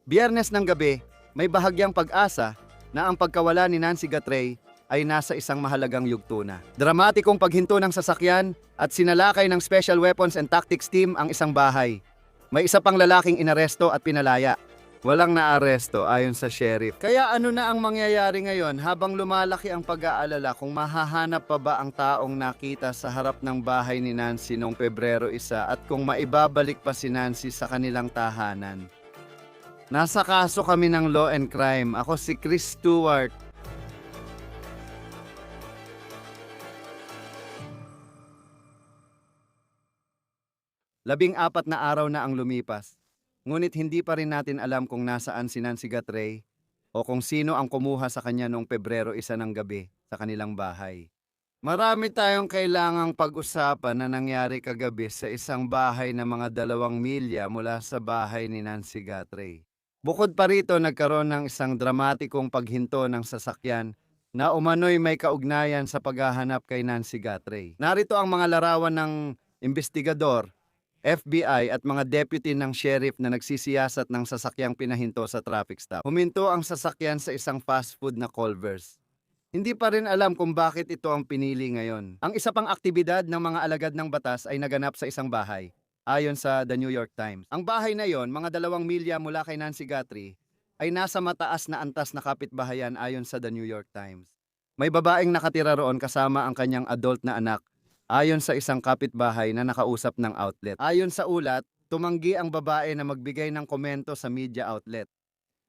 Biyernes ng gabi, may bahagyang pag-asa na ang pagkawala ni Nancy Gatrey ay nasa isang mahalagang yugto na. Dramatikong paghinto ng sasakyan at sinalakay ng Special Weapons and Tactics Team ang isang bahay. May isa pang lalaking inaresto at pinalaya. Walang naaresto ayon sa sheriff. Kaya ano na ang mangyayari ngayon habang lumalaki ang pag-aalala kung mahahanap pa ba ang taong nakita sa harap ng bahay ni Nancy noong Pebrero 1 at kung maibabalik pa si Nancy sa kanilang tahanan. Nasa kaso kami ng Law and Crime. Ako si Chris Stewart. Labing-apat na araw na ang lumipas. Ngunit hindi pa rin natin alam kung nasaan si Nancy Gatrey o kung sino ang kumuha sa kanya noong Pebrero 1 ng gabi sa kanilang bahay. Marami tayong kailangang pag-usapan na nangyari kagabi sa isang bahay na mga 2 milya mula sa bahay ni Nancy Gatrey. Bukod pa rito, nagkaroon ng isang dramatikong paghinto ng sasakyan na umano'y may kaugnayan sa paghahanap kay Nancy Gatrey. Narito ang mga larawan ng investigador, FBI at mga deputy ng sheriff na nagsisiyasat ng sasakyang pinahinto sa traffic stop. Huminto ang sasakyan sa isang fast food na Culver's. Hindi pa rin alam kung bakit ito ang pinili ngayon. Ang isa pang aktibidad ng mga alagad ng batas ay naganap sa isang bahay, ayon sa The New York Times. Ang bahay na yon, mga 2 milya mula kay Nancy Gatrey, ay nasa mataas na antas na kapitbahayan ayon sa The New York Times. May babaeng nakatira roon kasama ang kanyang adult na anak, ayon sa isang kapitbahay na nakausap ng outlet. Ayon sa ulat, tumanggi ang babae na magbigay ng komento sa media outlet.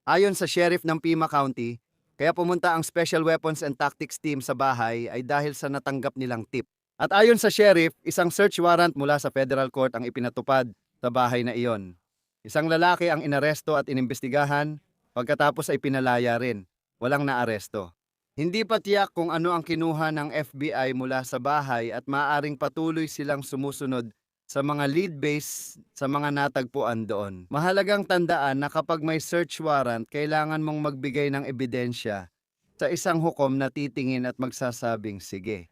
Ayon sa sheriff ng Pima County, kaya pumunta ang Special Weapons and Tactics Team sa bahay ay dahil sa natanggap nilang tip. At ayon sa sheriff, isang search warrant mula sa federal court ang ipinatupad sa bahay na iyon. Isang lalaki ang inaresto at inimbestigahan, pagkatapos ay pinalaya rin. Walang naaresto. Hindi pa tiyak kung ano ang kinuha ng FBI mula sa bahay at maaaring patuloy silang sumusunod sa mga lead base sa mga natagpuan doon. Mahalagang tandaan na kapag may search warrant, kailangan mong magbigay ng ebidensya sa isang hukom na titingin at magsasabing sige.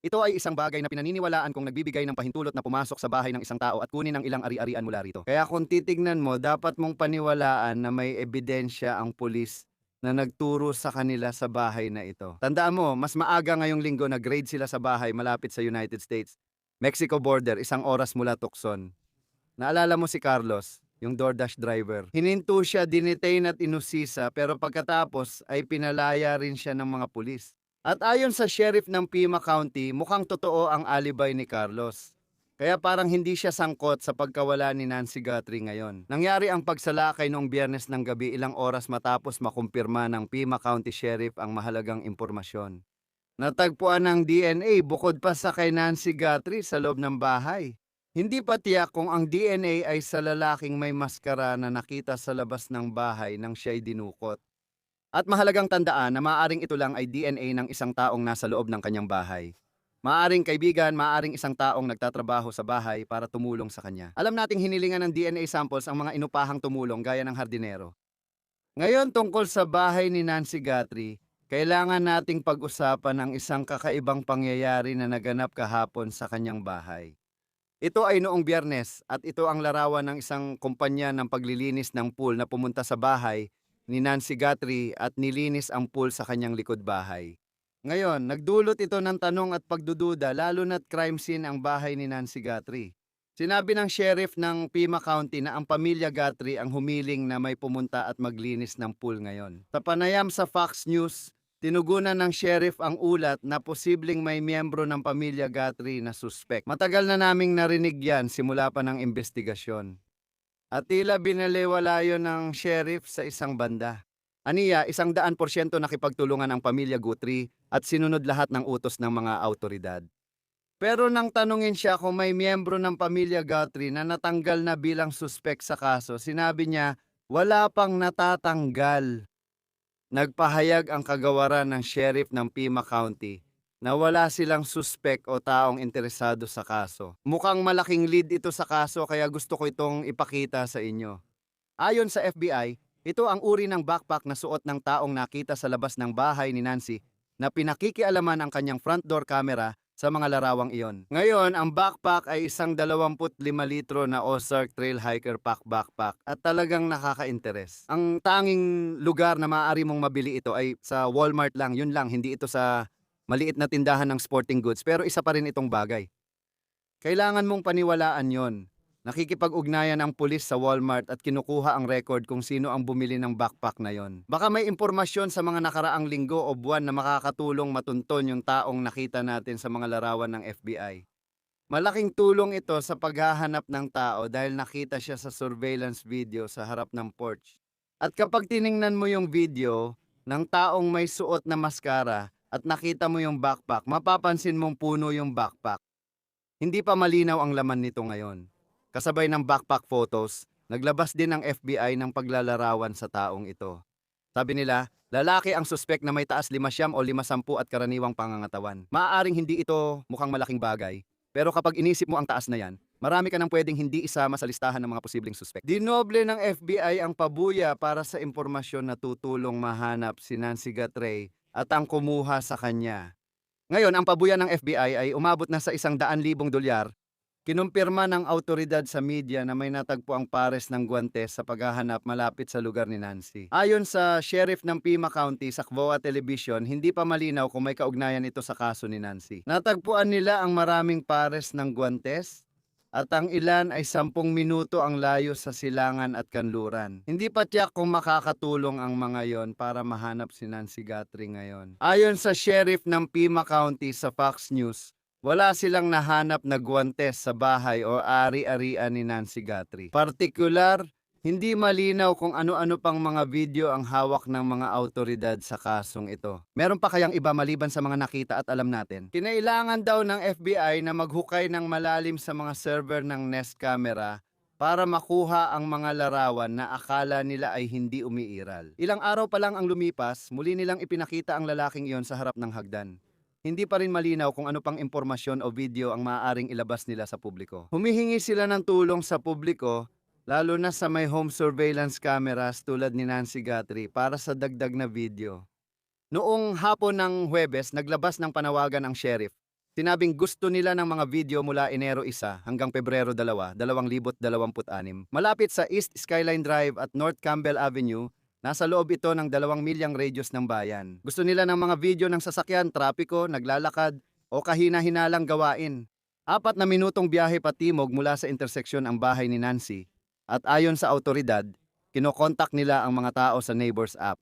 Ito ay isang bagay na pinaniniwalaan kung nagbibigay ng pahintulot na pumasok sa bahay ng isang tao at kunin ang ilang ari-arian mula rito. Kaya kung titignan mo, dapat mong paniwalaan na may ebidensya ang pulis na nagturo sa kanila sa bahay na ito. Tandaan mo, mas maaga ngayong linggo nag-raid sila sa bahay malapit sa United States. Mexico border, 1 oras mula Tucson. Naalala mo si Carlos, yung DoorDash driver. Hininto siya, dinetain at inusisa pero pagkatapos ay pinalaya rin siya ng mga pulis. At ayon sa sheriff ng Pima County, mukhang totoo ang alibay ni Carlos. Kaya parang hindi siya sangkot sa pagkawala ni Nancy Gatrey ngayon. Nangyari ang pagsalakay noong Biyernes ng gabi ilang oras matapos makumpirma ng Pima County Sheriff ang mahalagang impormasyon. Natagpuan ng DNA bukod pa sa kay Nancy Gatrey sa loob ng bahay. Hindi pa tiyak kung ang DNA ay sa lalaking may maskara na nakita sa labas ng bahay nang siya'y dinukot. At mahalagang tandaan na maaaring ito lang ay DNA ng isang taong nasa loob ng kanyang bahay. Maaaring kaibigan, maaaring isang taong nagtatrabaho sa bahay para tumulong sa kanya. Alam nating hinilingan ng DNA samples ang mga inupahang tumulong gaya ng hardinero. Ngayon tungkol sa bahay ni Nancy Gatrey, kailangan nating pag-usapan ang isang kakaibang pangyayari na naganap kahapon sa kanyang bahay. Ito ay noong Biyernes at ito ang larawan ng isang kumpanya ng paglilinis ng pool na pumunta sa bahay ni Nancy Gatrey at nilinis ang pool sa kanyang likod bahay. Ngayon, nagdulot ito ng tanong at pagdududa lalo na't crime scene ang bahay ni Nancy Gatrey. Sinabi ng sheriff ng Pima County na ang pamilya Gatrey ang humiling na may pumunta at maglinis ng pool ngayon. Sa panayam sa Fox News, tinugunan ng sheriff ang ulat na posibleng may miyembro ng pamilya Gatrey na suspect. Matagal na naming narinig yan simula pa ng investigasyon. At tila binaliwala yon ng sheriff sa isang banda. Aniya, 100% nakipagtulungan ang pamilya Guthrie at sinunod lahat ng utos ng mga autoridad. Pero nang tanungin siya kung may miyembro ng pamilya Guthrie na natanggal na bilang suspek sa kaso, sinabi niya wala pang natatanggal. Nagpahayag ang kagawaran ng sheriff ng Pima County na wala silang suspek o taong interesado sa kaso. Mukhang malaking lead ito sa kaso kaya gusto ko itong ipakita sa inyo. Ayon sa FBI, ito ang uri ng backpack na suot ng taong nakita sa labas ng bahay ni Nancy na pinakikialaman ang kanyang front door camera sa mga larawang iyon. Ngayon, ang backpack ay isang 25 litro na Ozark Trail Hiker Pack backpack at talagang nakaka-interes. Ang tanging lugar na maaari mong mabili ito ay sa Walmart lang, yun lang, hindi ito sa maliit na tindahan ng sporting goods, pero isa pa rin itong bagay. Kailangan mong paniwalaan yon. Nakikipag-ugnayan ang pulis sa Walmart at kinukuha ang record kung sino ang bumili ng backpack na yon. Baka may impormasyon sa mga nakaraang linggo o buwan na makakatulong matunton yung taong nakita natin sa mga larawan ng FBI. Malaking tulong ito sa paghahanap ng tao dahil nakita siya sa surveillance video sa harap ng porch. At kapag tiningnan mo yung video ng taong may suot na maskara at nakita mo yung backpack, mapapansin mong puno yung backpack. Hindi pa malinaw ang laman nito ngayon. Kasabay ng backpack photos, naglabas din ng FBI ng paglalarawan sa taong ito. Sabi nila, lalaki ang suspek na may taas 5'5" o 5'10" at karaniwang pangangatawan. Maaaring hindi ito mukhang malaking bagay, pero kapag inisip mo ang taas na yan, marami ka nang pwedeng hindi isama sa listahan ng mga posibleng suspek. Dinoble ng FBI ang pabuya para sa impormasyon na tutulong mahanap si Nancy Gatrey at ang kumuha sa kanya. Ngayon, ang pabuya ng FBI ay umabot na sa $100,000. Kinumpirma ng autoridad sa media na may natagpo ang pares ng guwantes sa paghahanap malapit sa lugar ni Nancy. Ayon sa sheriff ng Pima County sa Quvoa Television, hindi pa malinaw kung may kaugnayan ito sa kaso ni Nancy. Natagpuan nila ang maraming pares ng guwantes at ang ilan ay 10 minuto ang layo sa silangan at kanluran. Hindi pa tiyak kung makakatulong ang mga yon para mahanap si Nancy Guthrie ngayon. Ayon sa sheriff ng Pima County sa Fox News, wala silang nahanap na guwantes sa bahay o ari-arian ni Nancy Guthrie. Partikular, hindi malinaw kung ano-ano pang mga video ang hawak ng mga autoridad sa kasong ito. Meron pa kayang iba maliban sa mga nakita at alam natin? Kinailangan daw ng FBI na maghukay ng malalim sa mga server ng Nest camera para makuha ang mga larawan na akala nila ay hindi umiiral. Ilang araw pa lang ang lumipas, muli nilang ipinakita ang lalaking iyon sa harap ng hagdan. Hindi pa rin malinaw kung ano pang impormasyon o video ang maaaring ilabas nila sa publiko. Humihingi sila ng tulong sa publiko, lalo na sa may home surveillance cameras tulad ni Nancy Guthrie para sa dagdag na video. Noong hapon ng Huwebes, naglabas ng panawagan ang sheriff. Sinabing gusto nila ng mga video mula Enero 1 hanggang Pebrero 2, 2026. Malapit sa East Skyline Drive at North Campbell Avenue, nasa loob ito ng 2 milyang radius ng bayan. Gusto nila ng mga video ng sasakyan, trapiko, naglalakad o kahina-hinalang gawain. 4 na minutong biyahe patimog mula sa interseksyon ang bahay ni Nancy. At ayon sa autoridad, kinokontak nila ang mga tao sa Neighbors app.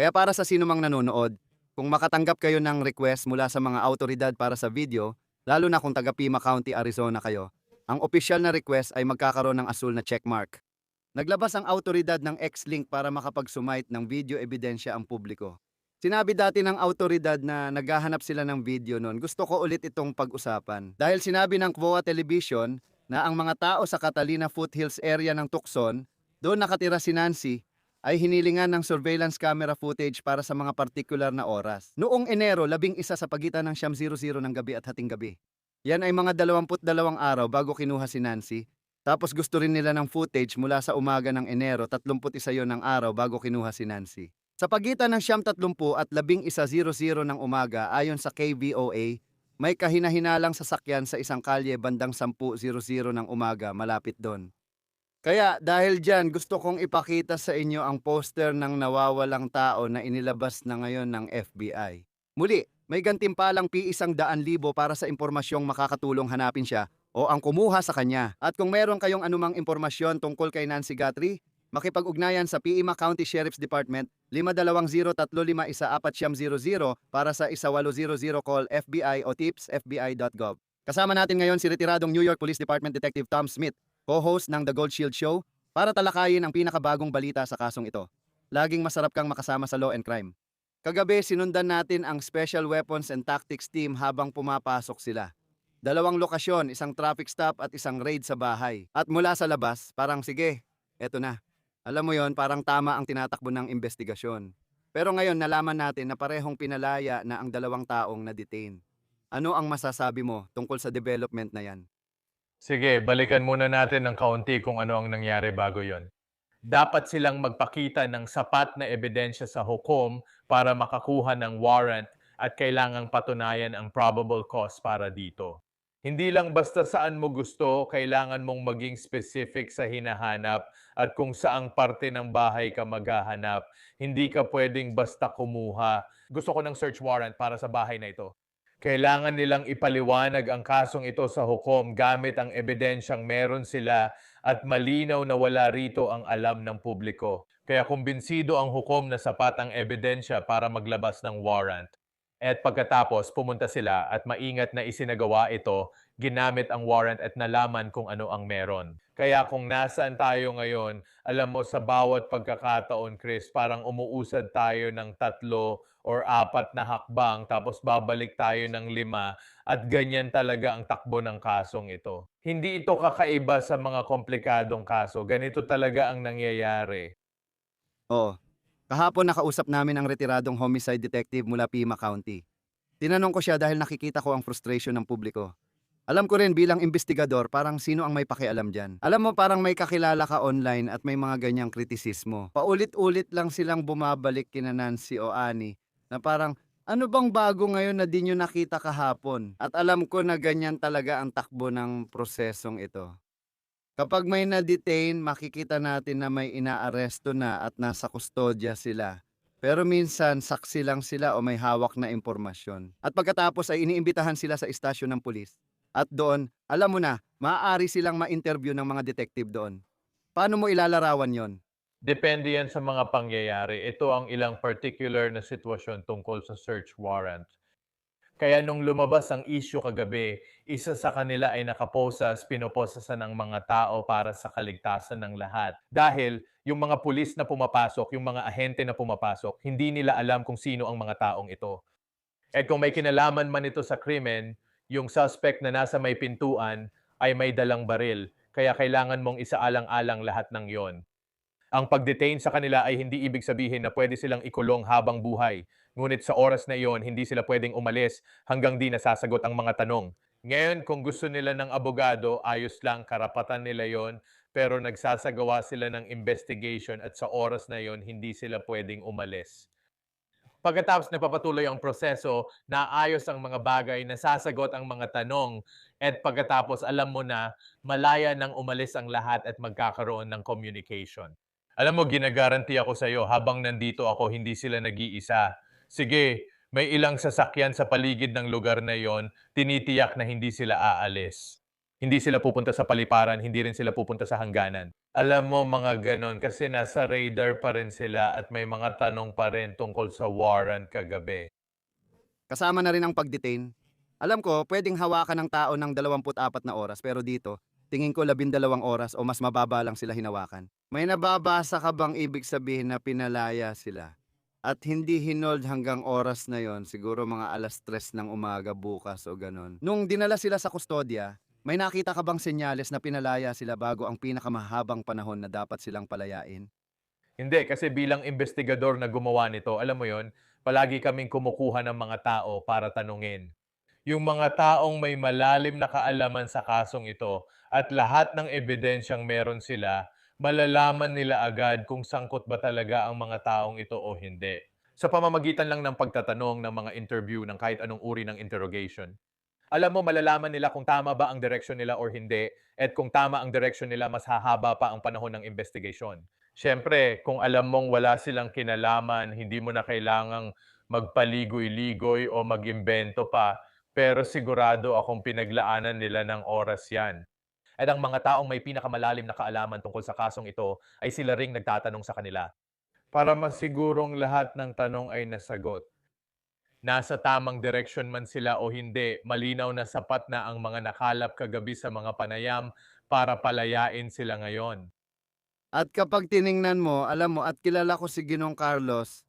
Kaya para sa sino mang nanonood, kung makatanggap kayo ng request mula sa mga autoridad para sa video, lalo na kung taga Pima County, Arizona kayo, ang opisyal na request ay magkakaroon ng asul na checkmark. Naglabas ang autoridad ng X-link para makapag-sumite ng video ebidensya ang publiko. Sinabi dati ng autoridad na naghahanap sila ng video noon. Gusto ko ulit itong pag-usapan. Dahil sinabi ng Quvoa Television na ang mga tao sa Catalina Foothills area ng Tucson, doon nakatira si Nancy, ay hinilingan ng surveillance camera footage para sa mga partikular na oras. Noong Enero, 11 sa pagitan ng 00:00 ng gabi at hating gabi. Yan ay mga 22 araw bago kinuha si Nancy. Tapos gusto rin nila ng footage mula sa umaga ng Enero, 31 yon ng araw bago kinuha si Nancy. Sa pagitan ng 30 at 11:00 ng umaga, ayon sa KVOA, may kahina-hinalang sasakyan sa isang kalye bandang 10:00 ng umaga malapit doon. Kaya dahil dyan, gusto kong ipakita sa inyo ang poster ng nawawalang tao na inilabas na ngayon ng FBI. Muli, may gantimpalang P100,000 para sa impormasyong makakatulong hanapin siya o ang kumuha sa kanya. At kung meron kayong anumang impormasyon tungkol kay Nancy Guthrie, makipag-ugnayan sa Pima County Sheriff's Department 520-351-400 para sa 1800 call FBI o tips fbi.gov. Kasama natin ngayon si retiradong New York Police Department Detective Tom Smith, co-host ng The Gold Shield Show, para talakayin ang pinakabagong balita sa kasong ito. Laging masarap kang makasama sa Law and Crime. Kagabi, sinundan natin ang Special Weapons and Tactics Team habang pumapasok sila. 2 lokasyon, isang traffic stop at isang raid sa bahay. At mula sa labas, parang sige, eto na. Alam mo yon, parang tama ang tinatakbo ng investigasyon. Pero ngayon nalaman natin na parehong pinalaya na ang 2 taong na-detain. Ano ang masasabi mo tungkol sa development na yan? Sige, balikan muna natin ng kaunti kung ano ang nangyari bago yon. Dapat silang magpakita ng sapat na ebidensya sa hukom para makakuha ng warrant at kailangang patunayan ang probable cause para dito. Hindi lang basta saan mo gusto, kailangan mong maging specific sa hinahanap at kung saang parte ng bahay ka maghahanap. Hindi ka pwedeng basta kumuha. Gusto ko ng search warrant para sa bahay na ito. Kailangan nilang ipaliwanag ang kasong ito sa hukom gamit ang ebidensyang meron sila at malinaw na wala rito ang alam ng publiko. Kaya kumbinsido ang hukom na sapat ang ebidensya para maglabas ng warrant. At pagkatapos pumunta sila at maingat na isinagawa ito, ginamit ang warrant at nalaman kung ano ang meron. Kaya kung nasaan tayo ngayon, alam mo sa bawat pagkakataon, Chris, parang umuusad tayo ng 3 or 4 na hakbang tapos babalik tayo ng 5 at ganyan talaga ang takbo ng kasong ito. Hindi ito kakaiba sa mga komplikadong kaso. Ganito talaga ang nangyayari. Oo. Kahapon nakausap namin ang retiradong homicide detective mula Pima County. Tinanong ko siya dahil nakikita ko ang frustration ng publiko. Alam ko rin bilang investigador parang sino ang may pakialam dyan. Alam mo parang may kakilala ka online at may mga ganyang kritisismo. Paulit-ulit lang silang bumabalik kina Nancy o Annie na parang ano bang bago ngayon na di nyo nakita kahapon? At alam ko na ganyan talaga ang takbo ng prosesong ito. Kapag may na-detain, makikita natin na may inaaresto na at nasa kustodya sila. Pero minsan, saksi lang sila o may hawak na impormasyon. At pagkatapos ay iniimbitahan sila sa istasyon ng pulis. At doon, alam mo na, maaari silang ma-interview ng mga detective doon. Paano mo ilalarawan yon? Depende yan sa mga pangyayari. Ito ang ilang particular na sitwasyon tungkol sa search warrant. Kaya nung lumabas ang issue kagabi, isa sa kanila ay nakaposas, pinoposasan ng mga tao para sa kaligtasan ng lahat. Dahil yung mga pulis na pumapasok, yung mga ahente na pumapasok, hindi nila alam kung sino ang mga taong ito. At kung may kinalaman man ito sa krimen, yung suspect na nasa may pintuan ay may dalang baril. Kaya kailangan mong isaalang-alang lahat ng yon. Ang pag-detain sa kanila ay hindi ibig sabihin na pwede silang ikulong habang buhay. Ngunit sa oras na iyon, hindi sila pwedeng umalis hanggang di nasasagot ang mga tanong. Ngayon, kung gusto nila ng abogado, ayos lang, karapatan nila yon. Pero nagsasagawa sila ng investigation at sa oras na iyon, hindi sila pwedeng umalis. Pagkatapos nagpapatuloy ang proseso, naayos ang mga bagay, nasasagot ang mga tanong, at pagkatapos alam mo na malaya nang umalis ang lahat at magkakaroon ng communication. Alam mo, ginagaranti ako sa iyo, habang nandito ako, hindi sila nag-iisa. Sige, may ilang sasakyan sa paligid ng lugar na yon, tinitiyak na hindi sila aalis. Hindi sila pupunta sa paliparan, hindi rin sila pupunta sa hangganan. Alam mo mga gano'n kasi nasa radar pa rin sila at may mga tanong pa rin tungkol sa warrant kagabi. Kasama na rin ang pag-detain. Alam ko, pwedeng hawakan ng tao ng 24 na oras pero dito, tingin ko 12 oras o mas mababa lang sila hinawakan. May nababasa ka bang ibig sabihin na pinalaya sila? At hindi hinold hanggang oras na yon, siguro mga 3:00 ng umaga bukas o ganon. Nung dinala sila sa kustodya, may nakita ka bang senyales na pinalaya sila bago ang pinakamahabang panahon na dapat silang palayain? Hindi, kasi bilang investigador na gumawa nito, alam mo yon, palagi kaming kumukuha ng mga tao para tanungin. Yung mga taong may malalim na kaalaman sa kasong ito at lahat ng ebidensyang meron sila, malalaman nila agad kung sangkot ba talaga ang mga taong ito o hindi. Sa pamamagitan lang ng pagtatanong ng mga interview ng kahit anong uri ng interrogation. Alam mo, malalaman nila kung tama ba ang direction nila or hindi, at kung tama ang direction nila, mas hahaba pa ang panahon ng investigation. Siyempre, kung alam mong wala silang kinalaman, hindi mo na kailangang magpaligoy-ligoy o mag-imbento pa, pero sigurado akong pinaglaanan nila ng oras yan. At ang mga taong may pinakamalalim na kaalaman tungkol sa kasong ito ay sila ring nagtatanong sa kanila para masigurong lahat ng tanong ay nasagot. Nasa tamang direksyon man sila o hindi, malinaw na sapat na ang mga nakalap kagabi sa mga panayam para palayain sila ngayon. At kapag tiningnan mo, alam mo, at kilala ko si Ginong Carlos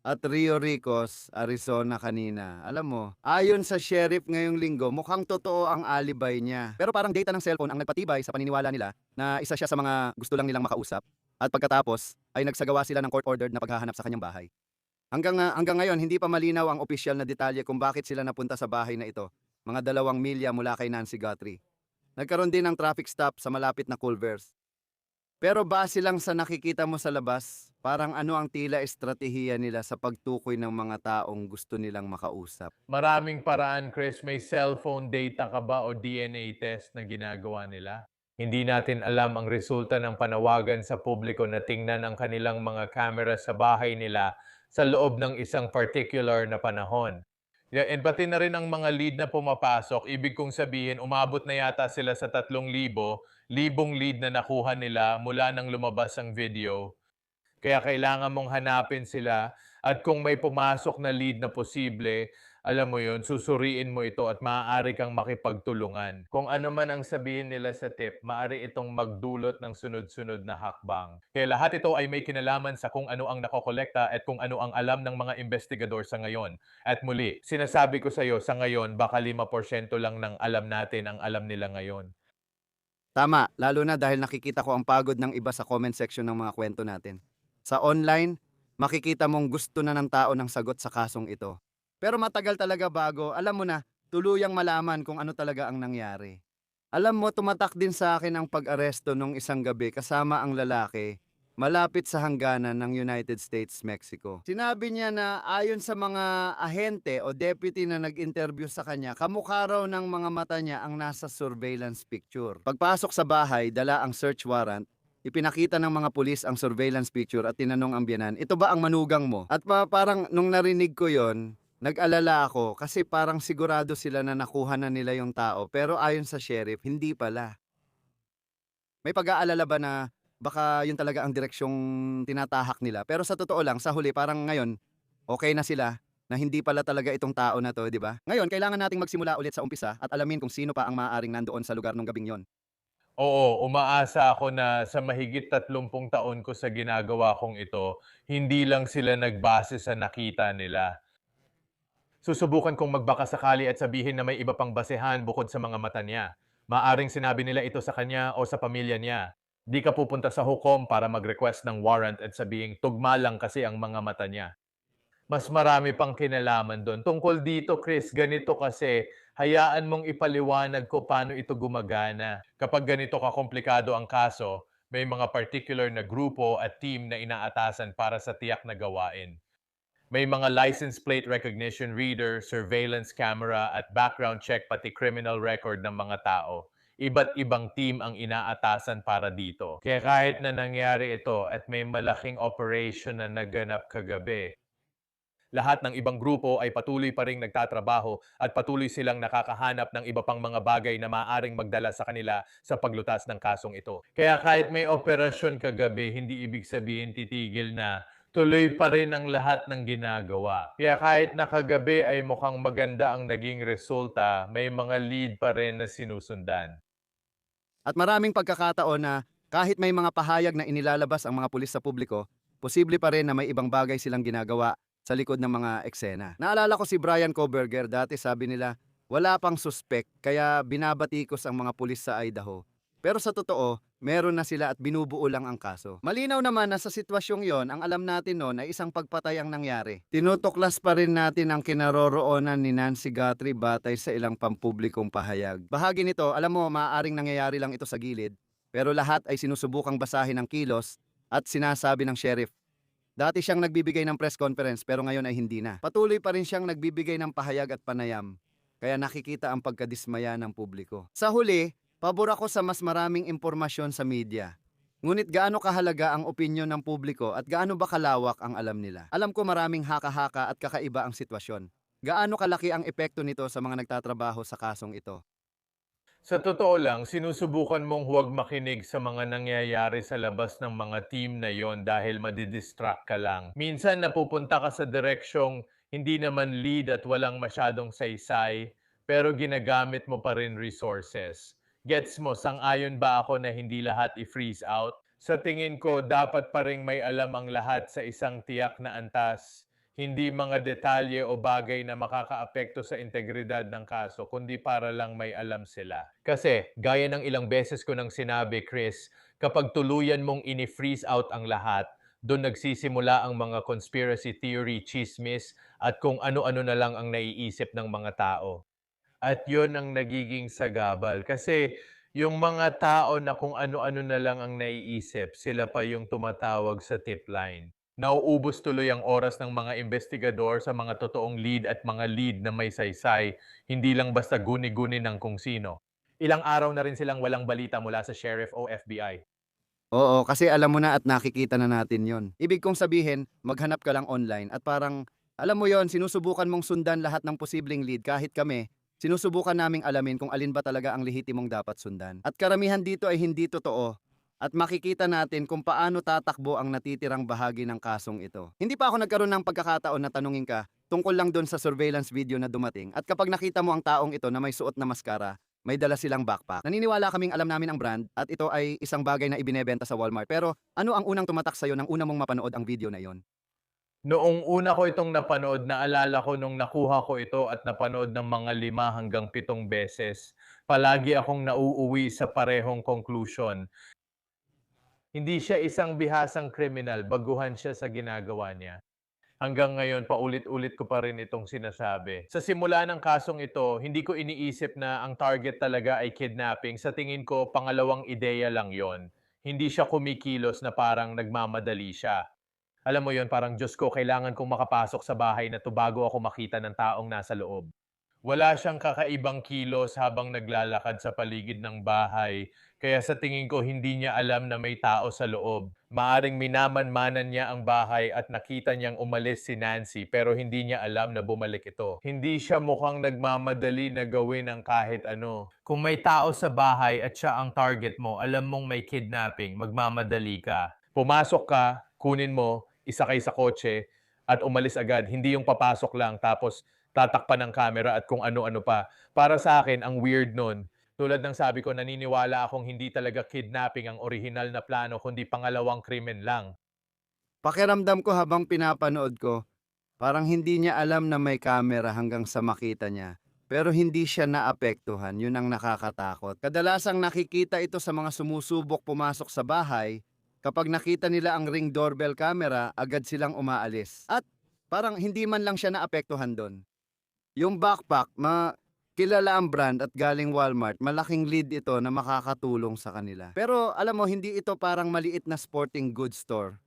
at Rio Ricos, Arizona kanina. Alam mo, ayon sa sheriff ngayong linggo, mukhang totoo ang alibay niya. Pero parang data ng cellphone ang nagpatibay sa paniniwala nila na isa siya sa mga gusto lang nilang makausap. At pagkatapos, ay nagsagawa sila ng court-ordered na paghahanap sa kanyang bahay. Hanggang ngayon, hindi pa malinaw ang opisyal na detalye kung bakit sila napunta sa bahay na ito. Mga 2 milya mula kay Nancy Guthrie. Nagkaroon din ng traffic stop sa malapit na Culvers. Pero base lang sa nakikita mo sa labas, parang ano ang tila estratehiya nila sa pagtukoy ng mga taong gusto nilang makausap? Maraming paraan, Chris. May cellphone data ka ba o DNA test na ginagawa nila? Hindi natin alam ang resulta ng panawagan sa publiko na tingnan ang kanilang mga camera sa bahay nila sa loob ng isang particular na panahon. Yeah, and pati na rin ang mga lead na pumapasok, ibig kong sabihin, umabot na yata sila sa 3,000 lead na nakuha nila mula nang lumabas ang video. Kaya kailangan mong hanapin sila at kung may pumasok na lead na posible, alam mo yun, susuriin mo ito at maaari kang makipagtulungan. Kung ano man ang sabihin nila sa tip, maaari itong magdulot ng sunod-sunod na hakbang. Kaya lahat ito ay may kinalaman sa kung ano ang nakokolekta at kung ano ang alam ng mga investigador sa ngayon. At muli, sinasabi ko sa iyo, sa ngayon, baka 5% lang ng alam natin ang alam nila ngayon. Tama, lalo na dahil nakikita ko ang pagod ng iba sa comment section ng mga kwento natin. Sa online, makikita mong gusto na ng tao ng sagot sa kasong ito. Pero matagal talaga bago, alam mo na, tuluyang malaman kung ano talaga ang nangyari. Alam mo, tumatak din sa akin ang pag-aresto nung isang gabi kasama ang lalaki malapit sa hangganan ng United States-Mexico. Sinabi niya na ayon sa mga ahente o deputy na nag-interview sa kanya, kamukha raw ng mga mata niya ang nasa surveillance picture. Pagpasok sa bahay, dala ang search warrant. Ipinakita ng mga pulis ang surveillance picture at tinanong ang biyanan, ito ba ang manugang mo? At parang nung narinig ko yon, nag-alala ako kasi parang sigurado sila na nakuha na nila yung tao pero ayon sa sheriff, hindi pala. May pag-aalala ba na baka yun talaga ang direksyong tinatahak nila? Pero sa totoo lang, sa huli parang ngayon, okay na sila na hindi pala talaga itong tao na 'to, 'di ba? Ngayon kailangan nating magsimula ulit sa umpisa at alamin kung sino pa ang maaaring nandoon sa lugar nung gabing yon. Oo, umaasa ako na sa mahigit 30 taon ko sa ginagawa kong ito, hindi lang sila nagbase sa nakita nila. Susubukan kong magbaka sakali at sabihin na may iba pang basehan bukod sa mga mata niya. Maaring sinabi nila ito sa kanya o sa pamilya niya. Di ka pupunta sa hukom para mag-request ng warrant at sabihing tugma lang kasi ang mga mata niya. Mas marami pang kinalaman doon. Tungkol dito, Chris, ganito kasi, hayaan mong ipaliwanag ko paano ito gumagana. Kapag ganito kakomplikado ang kaso, may mga particular na grupo at team na inaatasan para sa tiyak na gawain. May mga license plate recognition reader, surveillance camera at background check pati criminal record ng mga tao. Iba't ibang team ang inaatasan para dito. Kaya kahit na nangyari ito at may malaking operation na naganap kagabi, lahat ng ibang grupo ay patuloy pa ring nagtatrabaho at patuloy silang nakakahanap ng iba pang mga bagay na maaaring magdala sa kanila sa paglutas ng kasong ito. Kaya kahit may operasyon kagabi, hindi ibig sabihin titigil na. Tuloy pa rin ang lahat ng ginagawa. Kaya kahit nakagabi ay mukhang maganda ang naging resulta, may mga lead pa rin na sinusundan. At maraming pagkakataon na kahit may mga pahayag na inilalabas ang mga pulis sa publiko, posible pa rin na may ibang bagay silang ginagawa sa likod ng mga eksena. Naalala ko si Brian Koberger, dati sabi nila, wala pang suspek kaya binabatikos ang mga pulis sa Idaho. Pero sa totoo, meron na sila at binubuo lang ang kaso. Malinaw naman na sa sitwasyong yon, ang alam natin noon ay isang pagpatay ang nangyari. Tinutuklas pa rin natin ang kinaroroonan ni Nancy Guthrie batay sa ilang pampublikong pahayag. Bahagi nito, alam mo, maaaring nangyayari lang ito sa gilid, pero lahat ay sinusubukang basahin ng kilos at sinasabi ng sheriff. Dati siyang nagbibigay ng press conference pero ngayon ay hindi na. Patuloy pa rin siyang nagbibigay ng pahayag at panayam. Kaya nakikita ang pagkadismaya ng publiko. Sa huli, pabor ako sa mas maraming impormasyon sa media. Ngunit gaano kahalaga ang opinyon ng publiko at gaano ba kalawak ang alam nila? Alam ko maraming haka-haka at kakaiba ang sitwasyon. Gaano kalaki ang epekto nito sa mga nagtatrabaho sa kasong ito? Sa totoo lang, sinusubukan mong huwag makinig sa mga nangyayari sa labas ng mga team na yon dahil madidistract ka lang. Minsan napupunta ka sa direksyong hindi naman lead at walang masyadong saysay, pero ginagamit mo pa rin resources. Gets mo, sang-ayon ba ako na hindi lahat i-freeze out? Sa tingin ko, dapat pa rin may alam ang lahat sa isang tiyak na antas. Hindi mga detalye o bagay na makakaapekto sa integridad ng kaso, kundi para lang may alam sila. Kasi, gaya ng ilang beses ko nang sinabi, Chris, kapag tuluyan mong ini-freeze out ang lahat, doon nagsisimula ang mga conspiracy theory, chismis, at kung ano-ano na lang ang naiisip ng mga tao. At yun ang nagiging sagabal. Kasi Yung mga tao na kung ano-ano na lang ang naiisip, sila pa yung tumatawag sa tip line. Nauubos tuloy ang oras ng mga investigador sa mga totoong lead at mga lead na may saysay, hindi lang basta guni-guni ng kung sino. Ilang araw na rin silang walang balita mula sa sheriff o FBI. Oo, kasi alam mo na at nakikita na natin yon. Ibig kong sabihin, maghanap ka lang online at parang, alam mo yon, sinusubukan mong sundan lahat ng posibleng lead kahit kami, sinusubukan naming alamin kung alin ba talaga ang lehitimong dapat sundan. At karamihan dito ay hindi totoo. At makikita natin kung paano tatakbo ang natitirang bahagi ng kasong ito. Hindi pa ako nagkaroon ng pagkakataon na tanungin ka tungkol lang doon sa surveillance video na dumating at kapag nakita mo ang taong ito na may suot na maskara, may dala silang backpack. Naniniwala kaming alam namin ang brand at ito ay isang bagay na ibinebenta sa Walmart. Pero ano ang unang tumatak sa'yo nang una mong mapanood ang video na yon? Noong una ko itong napanood, naalala ko nung nakuha ko ito at napanood ng mga 5 hanggang 7 beses, palagi akong nauuwi sa parehong conclusion. Hindi siya isang bihasang kriminal, baguhan siya sa ginagawa niya. Hanggang ngayon, paulit-ulit ko pa rin itong sinasabi. Sa simula ng kasong ito, hindi ko iniisip na ang target talaga ay kidnapping. Sa tingin ko, pangalawang ideya lang yon. Hindi siya kumikilos na parang nagmamadali siya. Alam mo yon, parang Diyos ko, kailangan kong makapasok sa bahay na to bago ako makita ng taong nasa loob. Wala siyang kakaibang kilos habang naglalakad sa paligid ng bahay, kaya sa tingin ko hindi niya alam na may tao sa loob. Maaring minamanmanan niya ang bahay at nakita niyang umalis si Nancy pero hindi niya alam na bumalik ito. Hindi siya mukhang nagmamadali na gawin ang kahit ano. Kung may tao sa bahay at siya ang target mo, alam mong may kidnapping, magmamadali ka. Pumasok ka, kunin mo, isakay sa kotse, at umalis agad. Hindi yung papasok lang tapos tatakpan ng camera at kung ano-ano pa. Para sa akin, ang weird nun. Tulad ng sabi ko, naniniwala akong hindi talaga kidnapping ang orihinal na plano, kundi pangalawang krimen lang. Pakiramdam ko habang pinapanood ko, parang hindi niya alam na may camera hanggang sa makita niya. Pero hindi siya naapektuhan, yun ang nakakatakot. Kadalasang nakikita ito sa mga sumusubok pumasok sa bahay. Kapag nakita nila ang Ring doorbell camera, agad silang umaalis. At parang hindi man lang siya naapektuhan doon. Yung backpack, kilala ang brand at galing Walmart, malaking lead ito na makakatulong sa kanila. Pero alam mo, hindi ito parang maliit na sporting goods store.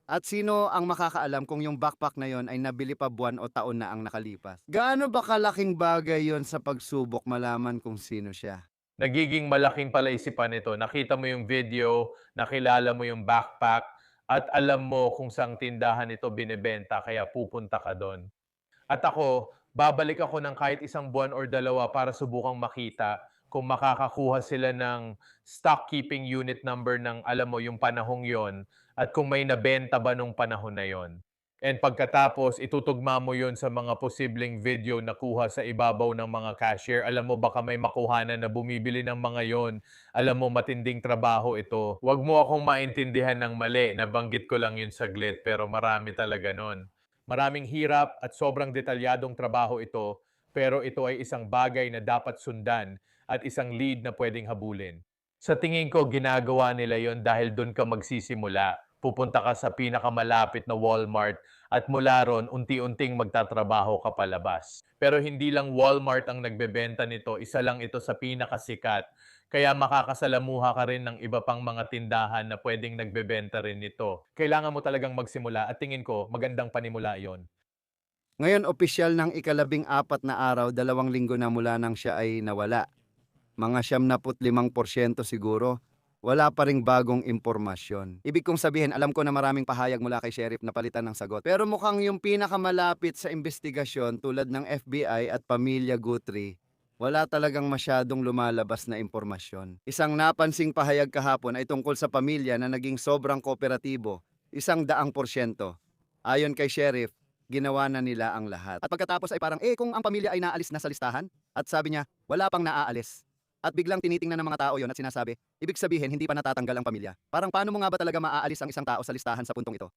At sino ang makakaalam kung yung backpack na yon ay nabili pa buwan o taon na ang nakalipas? Gaano ba kalaking bagay yon sa pagsubok malaman kung sino siya? Nagiging malaking palaisipan ito. Nakita mo yung video, nakilala mo yung backpack, at alam mo kung saang tindahan ito binebenta, kaya pupunta ka doon. At ako, babalik ako ng kahit 1 buwan or 2 para subukang makita kung makakakuha sila ng stock keeping unit number ng alam mo yung panahong yon at kung may nabenta ba nung panahon na yon. And pagkatapos, itutugma mo yon sa mga posibleng video na kuha sa ibabaw ng mga cashier. Alam mo, baka may makuhanan na bumibili ng mga yon. Alam mo, matinding trabaho ito. Huwag mo akong maintindihan ng mali. Nabanggit ko lang yun saglit, pero marami talaga nun. Maraming hirap at sobrang detalyadong trabaho ito, pero ito ay isang bagay na dapat sundan at isang lead na pwedeng habulin. Sa tingin ko, ginagawa nila yon dahil doon ka magsisimula. Pupunta ka sa pinakamalapit na Walmart at mula ron, unti-unting magtatrabaho ka palabas. Pero hindi lang Walmart ang nagbebenta nito, isa lang ito sa pinakasikat. Kaya makakasalamuha ka rin ng iba pang mga tindahan na pwedeng nagbebenta rin nito. Kailangan mo talagang magsimula at tingin ko magandang panimula yon. Ngayon, opisyal ng ika-15 na araw, 2 linggo na mula nang siya ay nawala. Mga 75% siguro. Wala pa ring bagong impormasyon. Ibig kong sabihin, alam ko na maraming pahayag mula kay Sheriff na palitan ng sagot. Pero mukhang yung pinakamalapit sa investigasyon tulad ng FBI at Pamilya Guthrie, wala talagang masyadong lumalabas na impormasyon. Isang napansing pahayag kahapon ay tungkol sa pamilya na naging sobrang kooperatibo, 100%. Ayon kay Sheriff, ginawa na nila ang lahat. At pagkatapos ay parang, kung ang pamilya ay naalis na sa listahan? At sabi niya, wala pang naaalis. At biglang tinitingnan ng mga tao yon at sinasabi, ibig sabihin hindi pa natatanggal ang pamilya. Parang paano mo nga ba talaga maaalis ang isang tao sa listahan sa puntong ito?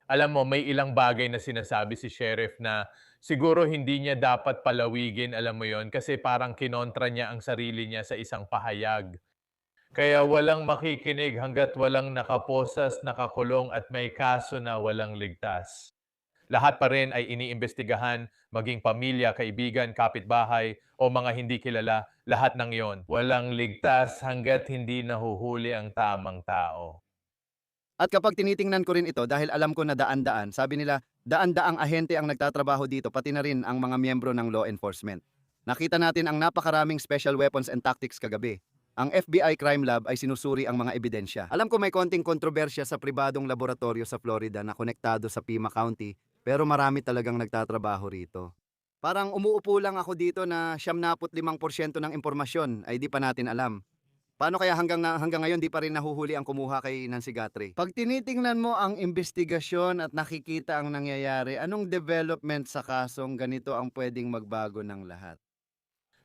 Alam mo, may ilang bagay na sinasabi si Sheriff na siguro hindi niya dapat palawigin, alam mo yon, kasi parang kinontra niya ang sarili niya sa isang pahayag. Kaya walang makikinig hanggat walang nakaposas, nakakulong at may kaso na walang ligtas. Lahat pa rin ay iniimbestigahan, maging pamilya, kaibigan, kapitbahay, o mga hindi kilala, lahat ng iyon. Walang ligtas hanggat hindi nahuhuli ang tamang tao. At kapag tinitingnan ko rin ito dahil alam ko na daan-daan, sabi nila, daan-daang ahente ang nagtatrabaho dito pati na rin ang mga miyembro ng law enforcement. Nakita natin ang napakaraming special weapons and tactics kagabi. Ang FBI Crime Lab ay sinusuri ang mga ebidensya. Alam ko may konting kontrobersya sa pribadong laboratorio sa Florida na konektado sa Pima County, pero marami talagang nagtatrabaho rito. Parang umuupo lang ako dito na 75% ng impormasyon ay di pa natin alam. Paano kaya hanggang ngayon di pa rin nahuhuli ang kumuha kay Nancy Guthrie? Pag tinitingnan mo ang investigasyon at nakikita ang nangyayari, anong development sa kasong ganito ang pwedeng magbago ng lahat?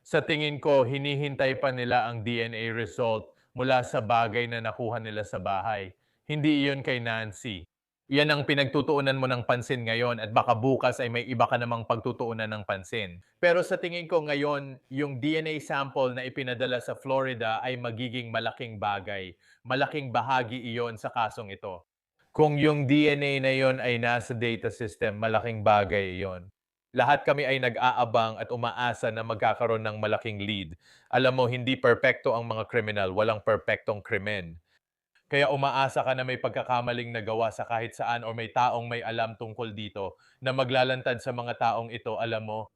Sa tingin ko, hinihintay pa nila ang DNA result mula sa bagay na nakuha nila sa bahay. Hindi iyon kay Nancy. Yan ang pinagtutuunan mo ng pansin ngayon at baka bukas ay may iba ka namang pagtutuunan ng pansin. Pero sa tingin ko ngayon, yung DNA sample na ipinadala sa Florida ay magiging malaking bagay. Malaking bahagi iyon sa kasong ito. Kung yung DNA na yon ay nasa data system, malaking bagay iyon. Lahat kami ay nag-aabang at umaasa na magkakaroon ng malaking lead. Alam mo, hindi perpekto ang mga kriminal, walang perpektong krimen. Kaya umaasa ka na may pagkakamaling nagawa sa kahit saan o may taong may alam tungkol dito na maglalantad sa mga taong ito, alam mo,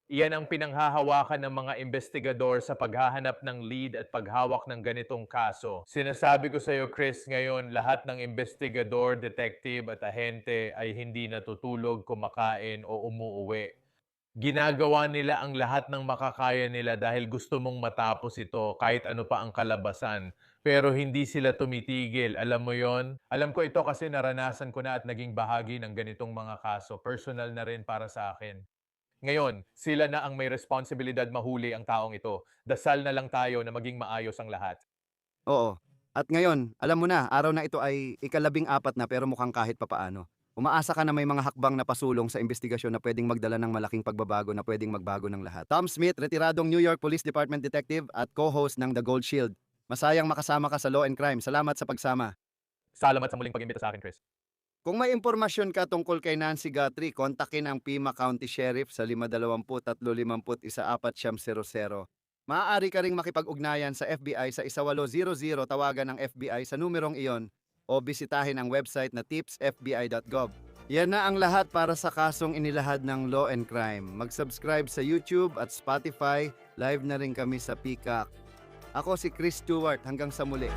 iyan ang pinanghahawakan ng mga investigador sa paghahanap ng lead at paghawak ng ganitong kaso. Sinasabi ko sa iyo, Chris, ngayon lahat ng investigador, detective at ahente ay hindi natutulog, kumakain o umuuwi. Ginagawa nila ang lahat ng makakaya nila dahil gusto mong matapos ito kahit ano pa ang kalabasan. Pero hindi sila tumitigil. Alam mo yon? Alam ko ito kasi naranasan ko na at naging bahagi ng ganitong mga kaso. Personal na rin para sa akin. Ngayon, sila na ang may responsibilidad mahuli ang taong ito. Dasal na lang tayo na maging maayos ang lahat. Oo. At ngayon, alam mo na, araw na ito ay ika-14 na pero mukhang kahit papaano. Umaasa ka na may mga hakbang na pasulong sa investigasyon na pwedeng magdala ng malaking pagbabago na pwedeng magbago ng lahat. Tom Smith, retiradong New York Police Department Detective at co-host ng The Gold Shield. Masayang makasama ka sa Law and Crime. Salamat sa pagsama. Salamat sa muling pag-imbita sa akin, Chris. Kung may impormasyon ka tungkol kay Nancy Guthrie, kontakin ang Pima County Sheriff sa 520-351-400. Maaari ka ring makipag-ugnayan sa FBI sa 1800, tawagan ng FBI sa numerong iyon o bisitahin ang website na tipsfbi.gov. Yan na ang lahat para sa kasong inilahad ng Law and Crime. Mag-subscribe sa YouTube at Spotify. Live na rin kami sa Peacock. Ako si Chris Stewart. Hanggang sa muli.